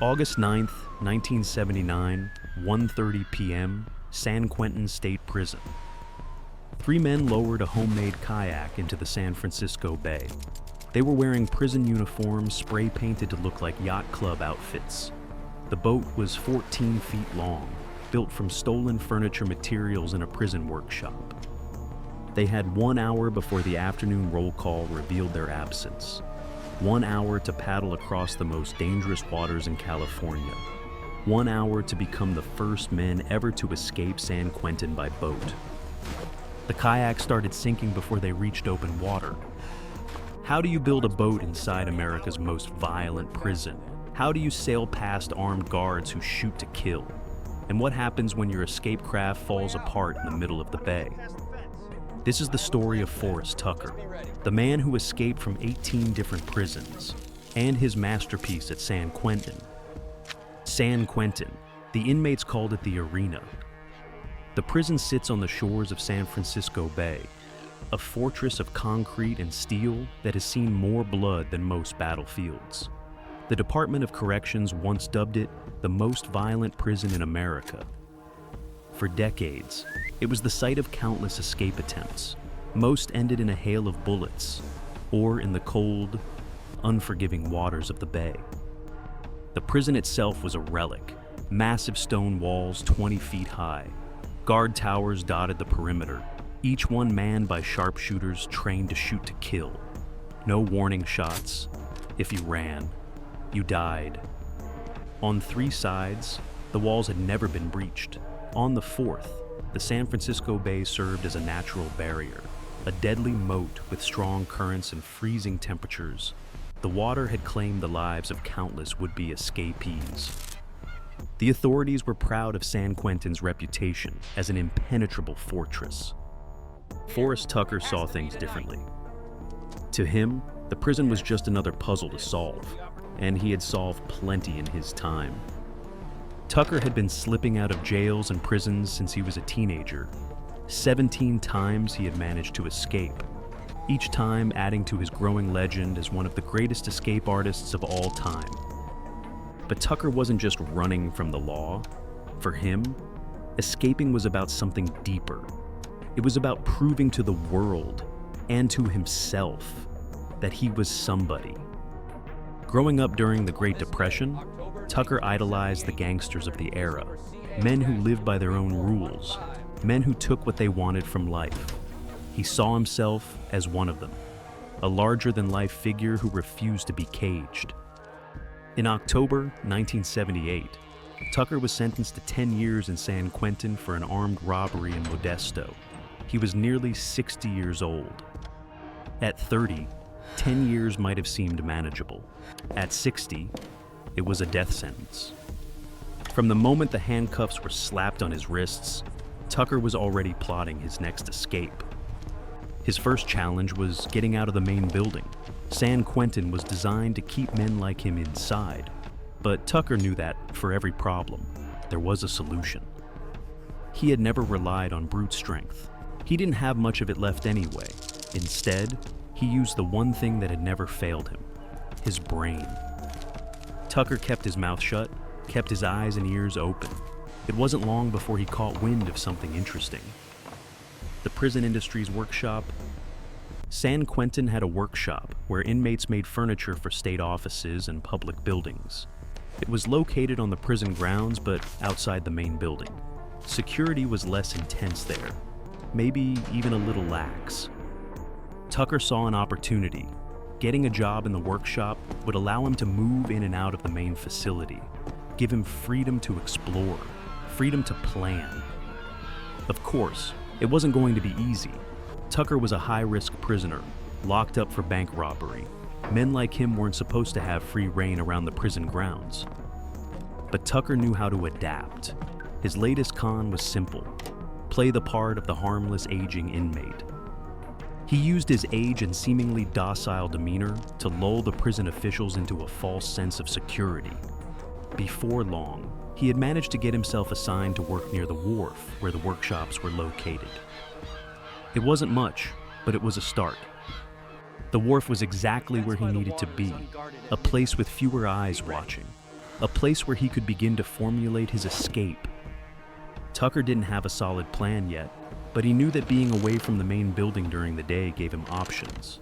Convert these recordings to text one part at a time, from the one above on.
August 9th, 1979, 1:30 p.m., San Quentin State Prison. Three men lowered a homemade kayak into the San Francisco Bay. They were wearing prison uniforms spray-painted to look like yacht club outfits. The boat was 14 feet long, built from stolen furniture materials in a prison workshop. They had 1 hour before the afternoon roll call revealed their absence. 1 hour to paddle across the most dangerous waters in California. 1 hour to become the first men ever to escape San Quentin by boat. The kayak started sinking before they reached open water. How do you build a boat inside America's most violent prison? How do you sail past armed guards who shoot to kill? And what happens when your escape craft falls apart in the middle of the bay? This is the story of Forrest Tucker, the man who escaped from 18 different prisons, and his masterpiece at San Quentin. San Quentin, the inmates called it the arena. The prison sits on the shores of San Francisco Bay, a fortress of concrete and steel that has seen more blood than most battlefields. The Department of Corrections once dubbed it the most violent prison in America. For decades, it was the site of countless escape attempts. Most ended in a hail of bullets, or in the cold, unforgiving waters of the bay. The prison itself was a relic. Massive stone walls 20 feet high. Guard towers dotted the perimeter, each one manned by sharpshooters trained to shoot to kill. No warning shots. If you ran, you died. On 3 sides, the walls had never been breached. On the 4th, the San Francisco Bay served as a natural barrier, a deadly moat with strong currents and freezing temperatures. The water had claimed the lives of countless would-be escapees. The authorities were proud of San Quentin's reputation as an impenetrable fortress. Forrest Tucker saw things differently. To him, the prison was just another puzzle to solve, and he had solved plenty in his time. Tucker had been slipping out of jails and prisons since he was a teenager. 17 times he had managed to escape, each time adding to his growing legend as one of the greatest escape artists of all time. But Tucker wasn't just running from the law. For him, escaping was about something deeper. It was about proving to the world and to himself that he was somebody. Growing up during the Great Depression, Tucker idolized the gangsters of the era, men who lived by their own rules, men who took what they wanted from life. He saw himself as one of them, a larger-than-life figure who refused to be caged. In October 1978, Tucker was sentenced to 10 years in San Quentin for an armed robbery in Modesto. He was nearly 60 years old. At 30, 10 years might have seemed manageable. At 60, it was a death sentence. From the moment the handcuffs were slapped on his wrists, Tucker was already plotting his next escape. His first challenge was getting out of the main building. San Quentin was designed to keep men like him inside, but Tucker knew that for every problem, there was a solution. He had never relied on brute strength. He didn't have much of it left anyway. Instead, he used the one thing that had never failed him: his brain. Tucker kept his mouth shut, kept his eyes and ears open. It wasn't long before he caught wind of something interesting. The prison industry's workshop. San Quentin had a workshop where inmates made furniture for state offices and public buildings. It was located on the prison grounds, but outside the main building. Security was less intense there, maybe even a little lax. Tucker saw an opportunity. Getting a job in the workshop would allow him to move in and out of the main facility, give him freedom to explore, freedom to plan. Of course, it wasn't going to be easy. Tucker was a high-risk prisoner, locked up for bank robbery. Men like him weren't supposed to have free rein around the prison grounds. But Tucker knew how to adapt. His latest con was simple: play the part of the harmless aging inmate. He used his age and seemingly docile demeanor to lull the prison officials into a false sense of security. Before long, he had managed to get himself assigned to work near the wharf where the workshops were located. It wasn't much, but it was a start. The wharf was exactly where he needed to be, a place with fewer eyes watching. a place where he could begin to formulate his escape. Tucker didn't have a solid plan yet, but he knew that being away from the main building during the day gave him options.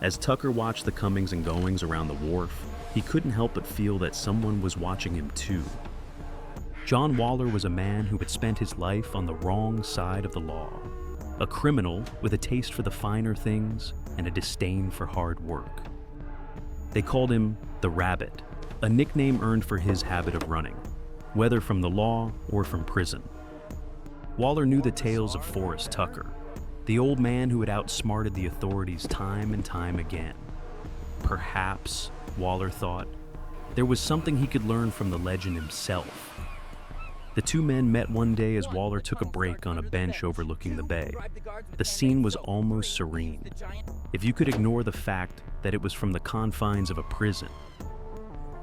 As Tucker watched the comings and goings around the wharf, he couldn't help but feel that someone was watching him too. John Waller was a man who had spent his life on the wrong side of the law, a criminal with a taste for the finer things and a disdain for hard work. They called him the Rabbit, a nickname earned for his habit of running, whether from the law or from prison. Waller knew the tales of Forrest Tucker, the old man who had outsmarted the authorities time and time again. Perhaps, Waller thought, there was something he could learn from the legend himself. The two men met one day as Waller took a break on a bench overlooking the bay. The scene was almost serene, if you could ignore the fact that it was from the confines of a prison.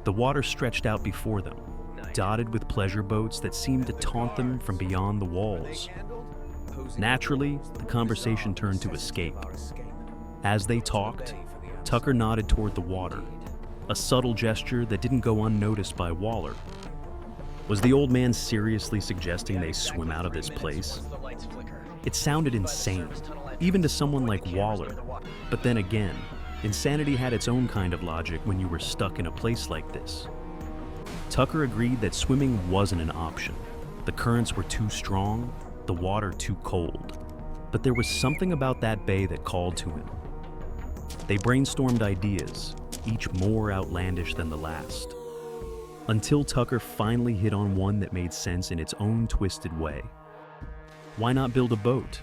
The water stretched out before them, dotted with pleasure boats that seemed to taunt them from beyond the walls. Naturally, the conversation turned to escape. As they talked, Tucker nodded toward the water, a subtle gesture that didn't go unnoticed by Waller. Was the old man seriously suggesting they swim out of this place? It sounded insane, even to someone like Waller. But then again, insanity had its own kind of logic when you were stuck in a place like this. Tucker agreed that swimming wasn't an option. The currents were too strong, the water too cold. But there was something about that bay that called to him. They brainstormed ideas, each more outlandish than the last, until Tucker finally hit on one that made sense in its own twisted way. Why not build a boat?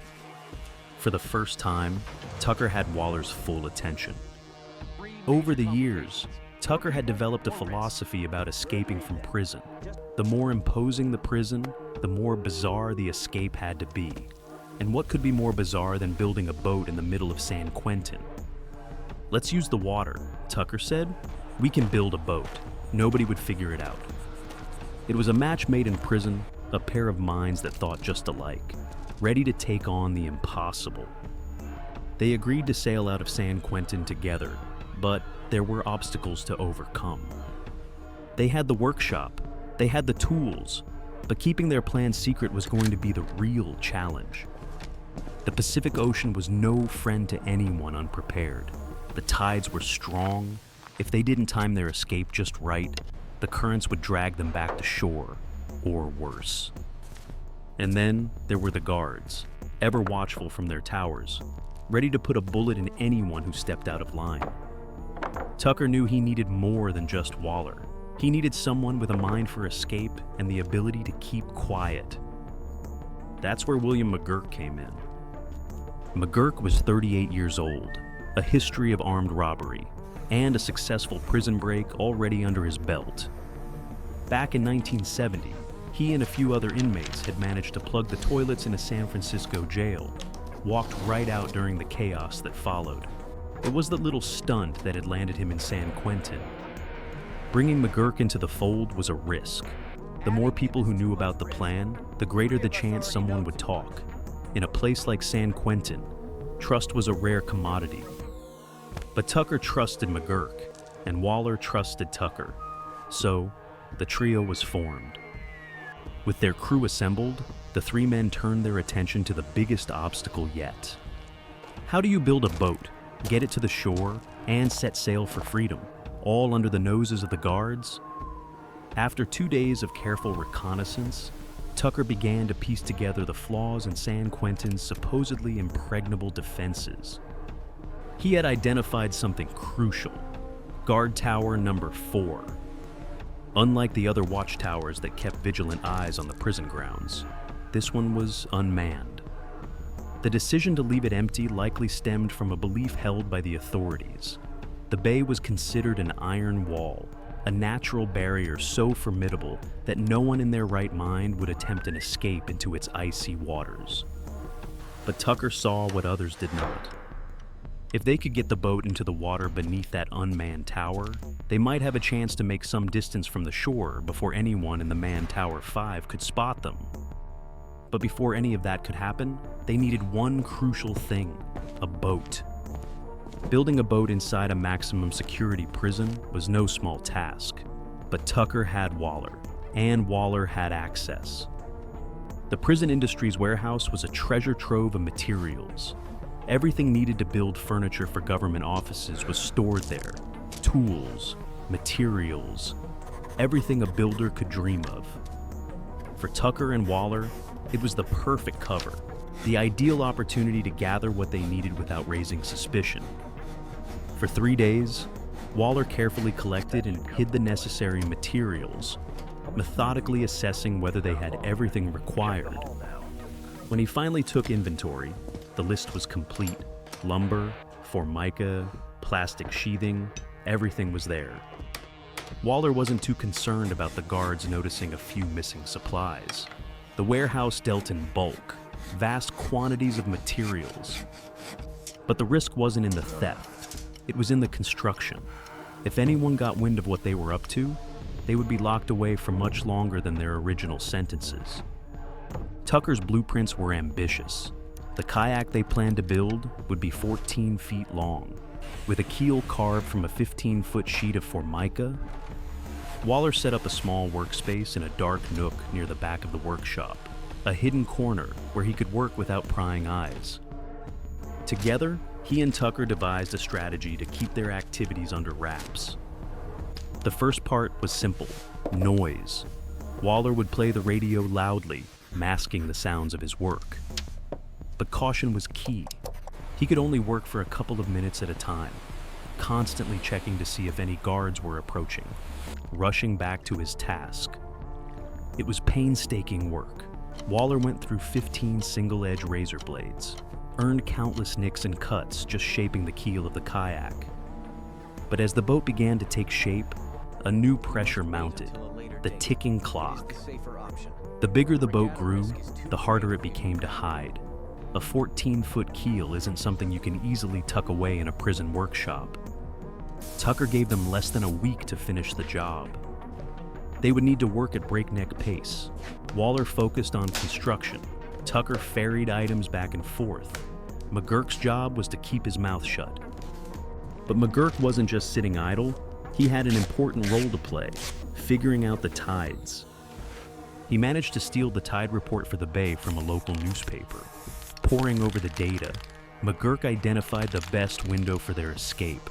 For the first time, Tucker had Waller's full attention. Over the years, Tucker had developed a philosophy about escaping from prison. The more imposing the prison, the more bizarre the escape had to be. And what could be more bizarre than building a boat in the middle of San Quentin? Let's use the water, Tucker said. We can build a boat. Nobody would figure it out. It was a match made in prison, a pair of minds that thought just alike, ready to take on the impossible. They agreed to sail out of San Quentin together, but there were obstacles to overcome. They had the workshop, they had the tools, but keeping their plan secret was going to be the real challenge. The Pacific Ocean was no friend to anyone unprepared. The tides were strong. If they didn't time their escape just right, the currents would drag them back to shore, or worse. And then there were the guards, ever watchful from their towers, ready to put a bullet in anyone who stepped out of line. Tucker knew he needed more than just Waller. He needed someone with a mind for escape and the ability to keep quiet. That's where William McGurk came in. McGurk was 38 years old, a history of armed robbery, and a successful prison break already under his belt. Back in 1970, he and a few other inmates had managed to plug the toilets in a San Francisco jail, walked right out during the chaos that followed. It was the little stunt that had landed him in San Quentin. Bringing McGurk into the fold was a risk. The more people who knew about the plan, the greater the chance someone would talk. In a place like San Quentin, trust was a rare commodity. But Tucker trusted McGurk, and Waller trusted Tucker. So, the trio was formed. With their crew assembled, the three men turned their attention to the biggest obstacle yet. How do you build a boat, get it to the shore, and set sail for freedom, all under the noses of the guards? After 2 days of careful reconnaissance, Tucker began to piece together the flaws in San Quentin's supposedly impregnable defenses. He had identified something crucial: guard tower number 4. Unlike the other watchtowers that kept vigilant eyes on the prison grounds, this one was unmanned. The decision to leave it empty likely stemmed from a belief held by the authorities. The bay was considered an iron wall, a natural barrier so formidable that no one in their right mind would attempt an escape into its icy waters. But Tucker saw what others did not. If they could get the boat into the water beneath that unmanned tower, they might have a chance to make some distance from the shore before anyone in the manned Tower 5 could spot them. But before any of that could happen, they needed one crucial thing: a boat. Building a boat inside a maximum security prison was no small task. But Tucker had Waller, and Waller had access. The prison industry's warehouse was a treasure trove of materials. Everything needed to build furniture for government offices was stored there. Tools, materials, everything a builder could dream of. For Tucker and Waller, it was the perfect cover, the ideal opportunity to gather what they needed without raising suspicion. For 3 days, Waller carefully collected and hid the necessary materials, methodically assessing whether they had everything required. When he finally took inventory, the list was complete. Lumber, formica, plastic sheathing, everything was there. Waller wasn't too concerned about the guards noticing a few missing supplies. The warehouse dealt in bulk, vast quantities of materials. But the risk wasn't in the theft, it was in the construction. If anyone got wind of what they were up to, they would be locked away for much longer than their original sentences. Tucker's blueprints were ambitious. The kayak they planned to build would be 14 feet long, with a keel carved from a 15-foot sheet of formica. Waller set up a small workspace in a dark nook near the back of the workshop, a hidden corner where he could work without prying eyes. Together, he and Tucker devised a strategy to keep their activities under wraps. The first part was simple: noise. Waller would play the radio loudly, masking the sounds of his work. But caution was key. He could only work for a couple of minutes at a time, constantly checking to see if any guards were approaching, rushing back to his task. It was painstaking work. Waller went through 15 single-edge razor blades, earned countless nicks and cuts just shaping the keel of the kayak. But as the boat began to take shape, a new pressure mounted: the ticking clock. The bigger the boat grew, the harder it became to hide. A 14-foot keel isn't something you can easily tuck away in a prison workshop. Tucker gave them less than a week to finish the job. They would need to work at breakneck pace. Waller focused on construction. Tucker ferried items back and forth. McGurk's job was to keep his mouth shut. But McGurk wasn't just sitting idle. He had an important role to play, figuring out the tides. He managed to steal the tide report for the bay from a local newspaper. Poring over the data, McGurk identified the best window for their escape.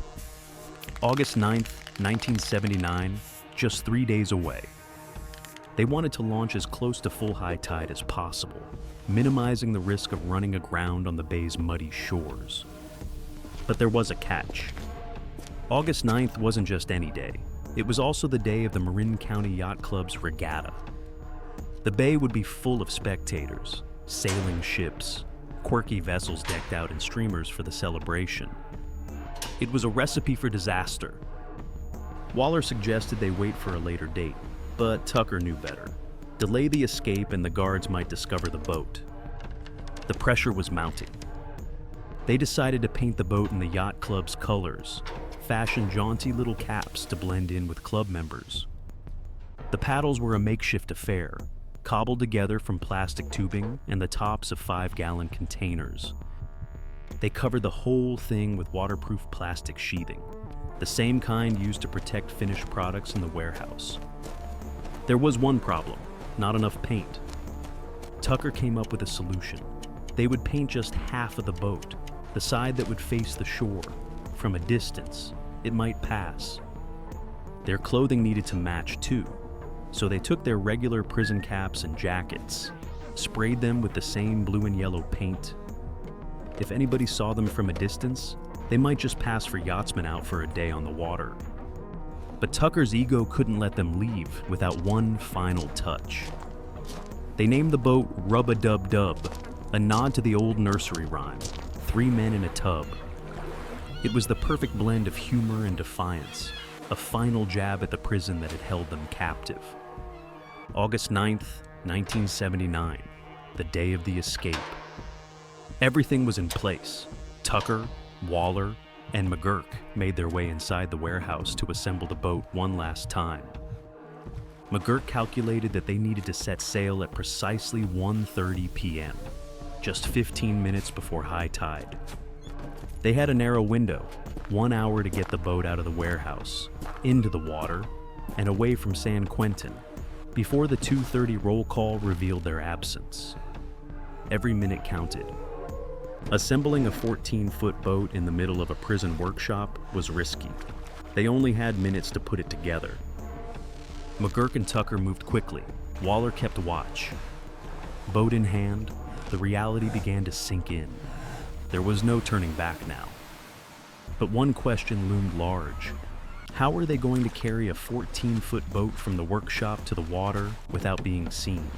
August 9th, 1979, just 3 days away. They wanted to launch as close to full high tide as possible, minimizing the risk of running aground on the bay's muddy shores. But there was a catch. August 9th wasn't just any day. It was also the day of the Marin County Yacht Club's regatta. The bay would be full of spectators, sailing ships, quirky vessels decked out in streamers for the celebration. It was a recipe for disaster. Waller suggested they wait for a later date, but Tucker knew better. Delay the escape and the guards might discover the boat. The pressure was mounting. They decided to paint the boat in the yacht club's colors, fashion jaunty little caps to blend in with club members. The paddles were a makeshift affair, cobbled together from plastic tubing and the tops of 5-gallon containers. They covered the whole thing with waterproof plastic sheathing, the same kind used to protect finished products in the warehouse. There was one problem: not enough paint. Tucker came up with a solution. They would paint just half of the boat, the side that would face the shore. From a distance, it might pass. Their clothing needed to match too, so they took their regular prison caps and jackets, sprayed them with the same blue and yellow paint. If anybody saw them from a distance, they might just pass for yachtsmen out for a day on the water. But Tucker's ego couldn't let them leave without one final touch. They named the boat Rub-a-Dub-Dub, a nod to the old nursery rhyme, 3 men in a tub. It was the perfect blend of humor and defiance, a final jab at the prison that had held them captive. August 9th, 1979, the day of the escape. Everything was in place. Tucker, Waller, and McGurk made their way inside the warehouse to assemble the boat one last time. McGurk calculated that they needed to set sail at precisely 1:30 p.m., just 15 minutes before high tide. They had a narrow window, 1 hour to get the boat out of the warehouse, into the water, and away from San Quentin before the 2:30 roll call revealed their absence. Every minute counted. Assembling a 14-foot boat in the middle of a prison workshop was risky. They only had minutes to put it together. McGurk and Tucker moved quickly. Waller kept watch. Boat in hand, the reality began to sink in. There was no turning back now. But one question loomed large. How were they going to carry a 14-foot boat from the workshop to the water without being seen?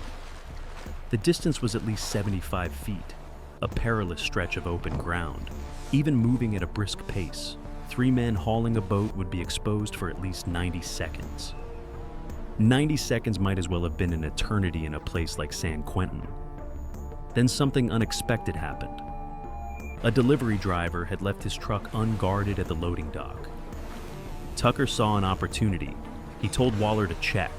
The distance was at least 75 feet, a perilous stretch of open ground. Even moving at a brisk pace, 3 men hauling a boat would be exposed for at least 90 seconds. 90 seconds might as well have been an eternity in a place like San Quentin. Then something unexpected happened. A delivery driver had left his truck unguarded at the loading dock. Tucker saw an opportunity. He told Waller to check.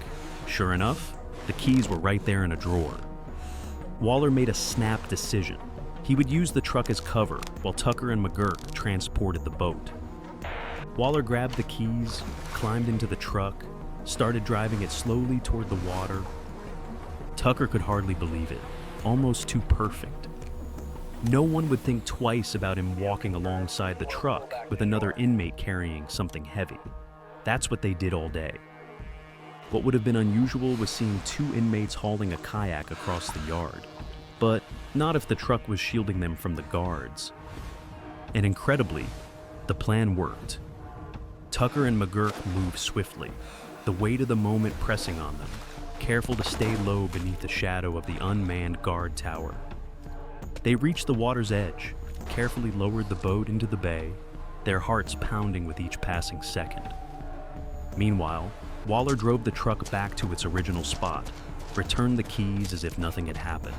Sure enough, the keys were right there in a drawer. Waller made a snap decision. He would use the truck as cover while Tucker and McGurk transported the boat. Waller grabbed the keys, climbed into the truck, started driving it slowly toward the water. Tucker could hardly believe it, almost too perfect. No one would think twice about him walking alongside the truck with another inmate carrying something heavy. That's what they did all day. What would have been unusual was seeing 2 inmates hauling a kayak across the yard, but not if the truck was shielding them from the guards. And incredibly, the plan worked. Tucker and McGurk moved swiftly, the weight of the moment pressing on them, careful to stay low beneath the shadow of the unmanned guard tower. They reached the water's edge, carefully lowered the boat into the bay, their hearts pounding with each passing second. Meanwhile, Waller drove the truck back to its original spot, returned the keys as if nothing had happened,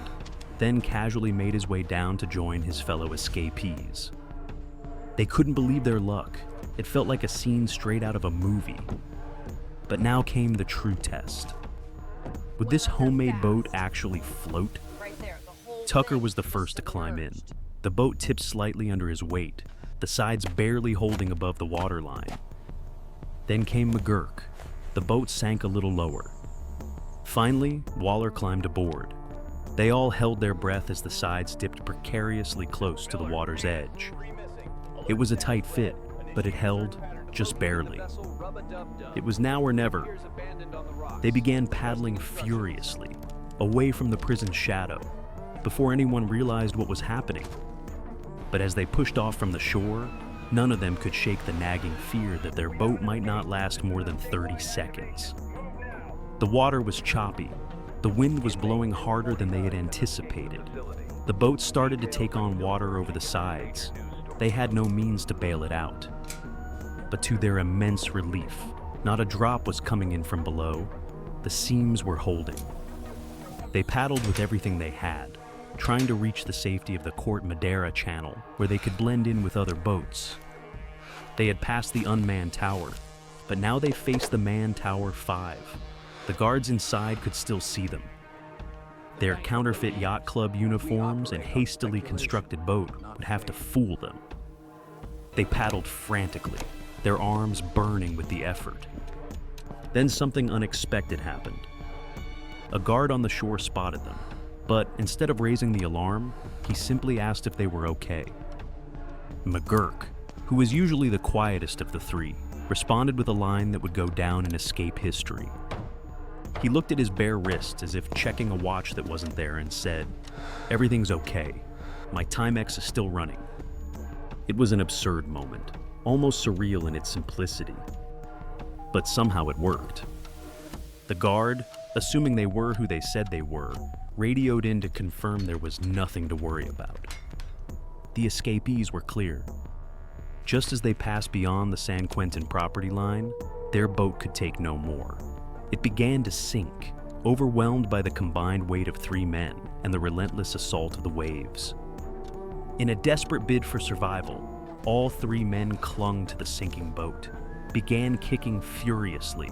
then casually made his way down to join his fellow escapees. They couldn't believe their luck. It felt like a scene straight out of a movie. But now came the true test. Would this homemade boat actually float? Tucker was the first to climb in. The boat tipped slightly under his weight, the sides barely holding above the waterline. Then came McGurk. The boat sank a little lower. Finally, Waller climbed aboard. They all held their breath as the sides dipped precariously close to the water's edge. It was a tight fit, but it held just barely. It was now or never. They began paddling furiously, away from the prison's shadow, before anyone realized what was happening. But as they pushed off from the shore, none of them could shake the nagging fear that their boat might not last more than 30 seconds. The water was choppy. The wind was blowing harder than they had anticipated. The boat started to take on water over the sides. They had no means to bail it out. But to their immense relief, not a drop was coming in from below. The seams were holding. They paddled with everything they had, trying to reach the safety of the Court Madera channel, where they could blend in with other boats. They had passed the unmanned tower, but now they faced the manned Tower 5. The guards inside could still see them. Their counterfeit yacht club uniforms and hastily constructed boat would have to fool them. They paddled frantically, their arms burning with the effort. Then something unexpected happened. A guard on the shore spotted them, but instead of raising the alarm, he simply asked if they were okay. McGurk, who was usually the quietest of the 3, responded with a line that would go down in escape history. He looked at his bare wrist as if checking a watch that wasn't there and said, "Everything's okay. My Timex is still running." It was an absurd moment, almost surreal in its simplicity. But somehow it worked. The guard, assuming they were who they said they were, radioed in to confirm there was nothing to worry about. The escapees were clear. Just as they passed beyond the San Quentin property line, their boat could take no more. It began to sink, overwhelmed by the combined weight of 3 men and the relentless assault of the waves. In a desperate bid for survival, all 3 men clung to the sinking boat, began kicking furiously,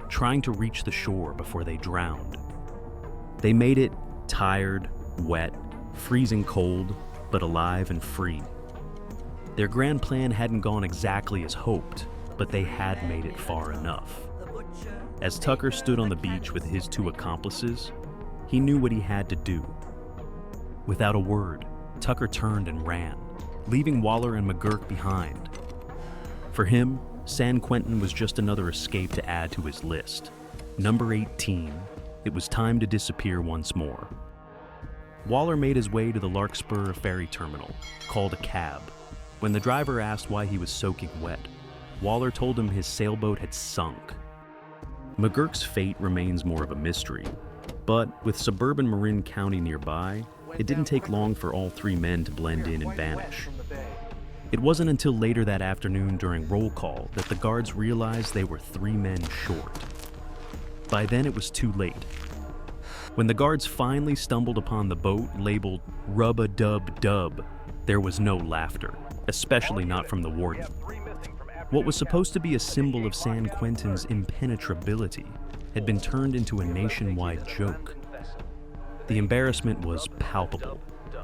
trying to reach the shore before they drowned. They made it tired, wet, freezing cold, but alive and free. Their grand plan hadn't gone exactly as hoped, but they had made it far enough. As Tucker stood on the beach with his two accomplices, he knew what he had to do. Without a word, Tucker turned and ran, leaving Waller and McGurk behind. For him, San Quentin was just another escape to add to his list. Number 18, it was time to disappear once more. Waller made his way to the Larkspur ferry terminal, called a cab. When the driver asked why he was soaking wet, Waller told him his sailboat had sunk. McGurk's fate remains more of a mystery, but with suburban Marin County nearby, it didn't take long for all three men to blend in and vanish. It wasn't until later that afternoon during roll call that the guards realized they were 3 men short. By then it was too late. When the guards finally stumbled upon the boat labeled Rub-a-Dub-Dub, there was no laughter, especially not from the warden. What was supposed to be a symbol of San Quentin's impenetrability had been turned into a nationwide joke. The embarrassment was palpable.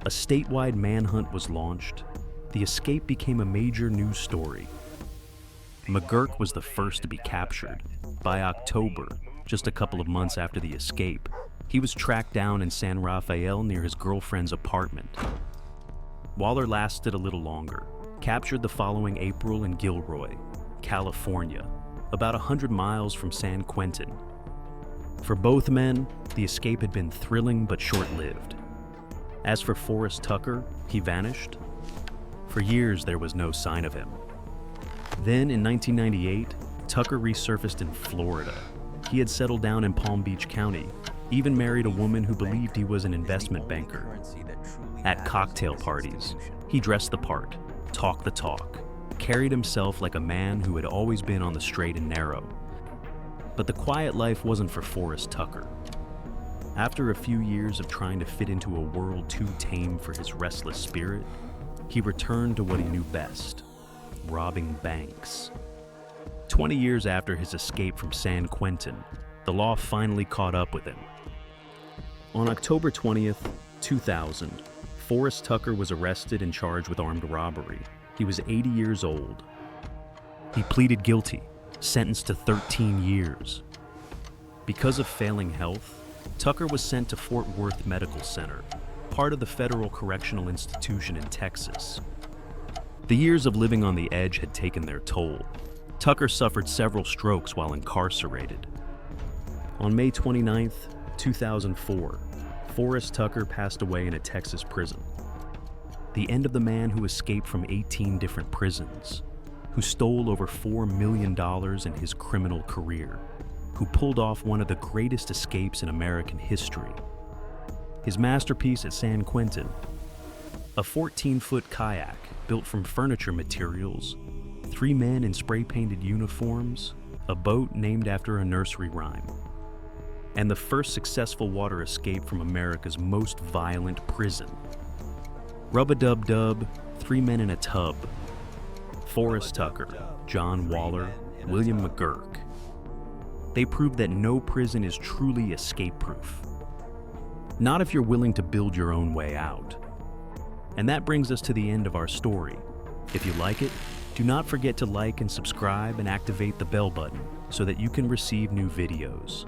A statewide manhunt was launched. The escape became a major news story. McGurk was the first to be captured. By October, just a couple of months after the escape, he was tracked down in San Rafael near his girlfriend's apartment. Waller lasted a little longer, captured the following April in Gilroy, California, about 100 miles from San Quentin. For both men, the escape had been thrilling but short-lived. As for Forrest Tucker, he vanished. For years, there was no sign of him. Then, in 1998, Tucker resurfaced in Florida. He had settled down in Palm Beach County, even married a woman who believed he was an investment banker. At cocktail parties, he dressed the part, talked the talk, carried himself like a man who had always been on the straight and narrow. But the quiet life wasn't for Forrest Tucker. After a few years of trying to fit into a world too tame for his restless spirit, he returned to what he knew best, robbing banks. 20 years after his escape from San Quentin, the law finally caught up with him. On October 20th, 2000, Forrest Tucker was arrested and charged with armed robbery. He was 80 years old. He pleaded guilty, sentenced to 13 years. Because of failing health, Tucker was sent to Fort Worth Medical Center, part of the federal correctional institution in Texas. The years of living on the edge had taken their toll. Tucker suffered several strokes while incarcerated. On May 29, 2004, Forrest Tucker passed away in a Texas prison. The end of the man who escaped from 18 different prisons, who stole over $4 million in his criminal career, who pulled off one of the greatest escapes in American history. His masterpiece at San Quentin, a 14-foot kayak built from furniture materials, 3 men in spray-painted uniforms, a boat named after a nursery rhyme, and the first successful water escape from America's most violent prison. Rub-a-Dub-Dub, 3 men in a tub. Forrest Tucker, John Waller, William McGurk. They proved that no prison is truly escape-proof. Not if you're willing to build your own way out. And that brings us to the end of our story. If you like it, do not forget to like and subscribe and activate the bell button so that you can receive new videos.